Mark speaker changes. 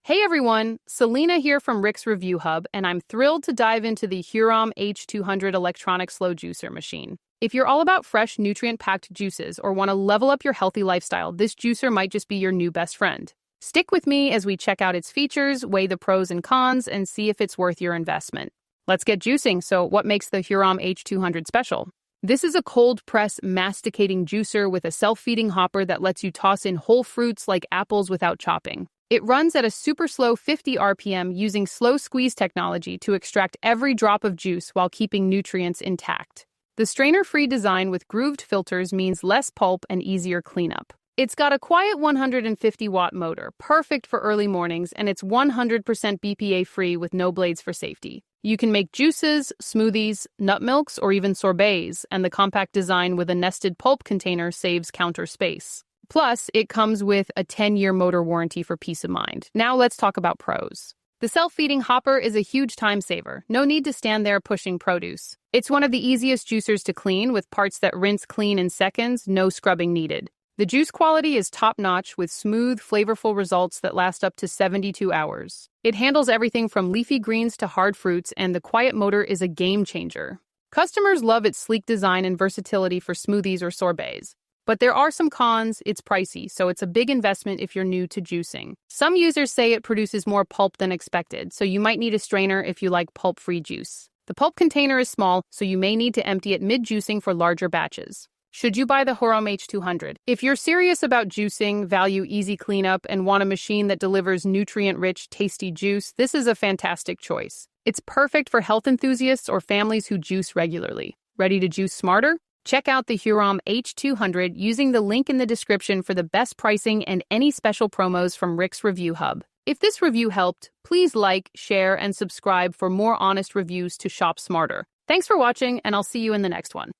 Speaker 1: Hey everyone, Selena here from Rick's Review Hub, and I'm thrilled to dive into the Hurom H-200 electronic slow juicer machine. If you're all about fresh, nutrient-packed juices or want to level up your healthy lifestyle, this juicer might just be your new best friend. Stick with me as we check out its features, weigh the pros and cons, and see if it's worth your investment. Let's get juicing. So what makes the Hurom H-200 special? This is a cold-press masticating juicer with a self-feeding hopper that lets you toss in whole fruits like apples without chopping. It runs at a super slow 50 RPM using slow squeeze technology to extract every drop of juice while keeping nutrients intact. The strainer-free design with grooved filters means less pulp and easier cleanup. It's got a quiet 150-watt motor, perfect for early mornings, and it's 100% BPA-free with no blades for safety. You can make juices, smoothies, nut milks, or even sorbets, and the compact design with a nested pulp container saves counter space. Plus, it comes with a 10-year motor warranty for peace of mind. Now let's talk about pros. The self-feeding hopper is a huge time saver. No need to stand there pushing produce. It's one of the easiest juicers to clean with parts that rinse clean in seconds, no scrubbing needed. The juice quality is top-notch with smooth, flavorful results that last up to 72 hours. It handles everything from leafy greens to hard fruits, and the quiet motor is a game-changer. Customers love its sleek design and versatility for smoothies or sorbets. But there are some cons. It's pricey, so it's a big investment if you're new to juicing. Some users say it produces more pulp than expected, so you might need a strainer if you like pulp-free juice. The pulp container is small, so you may need to empty it mid-juicing for larger batches. Should you buy the Hurom H-200? If you're serious about juicing, value easy cleanup, and want a machine that delivers nutrient-rich, tasty juice, this is a fantastic choice. It's perfect for health enthusiasts or families who juice regularly. Ready to juice smarter? Check out the Hurom H-200 using the link in the description for the best pricing and any special promos from Rick's Review Hub. If this review helped, please like, share, and subscribe for more honest reviews to shop smarter. Thanks for watching, and I'll see you in the next one.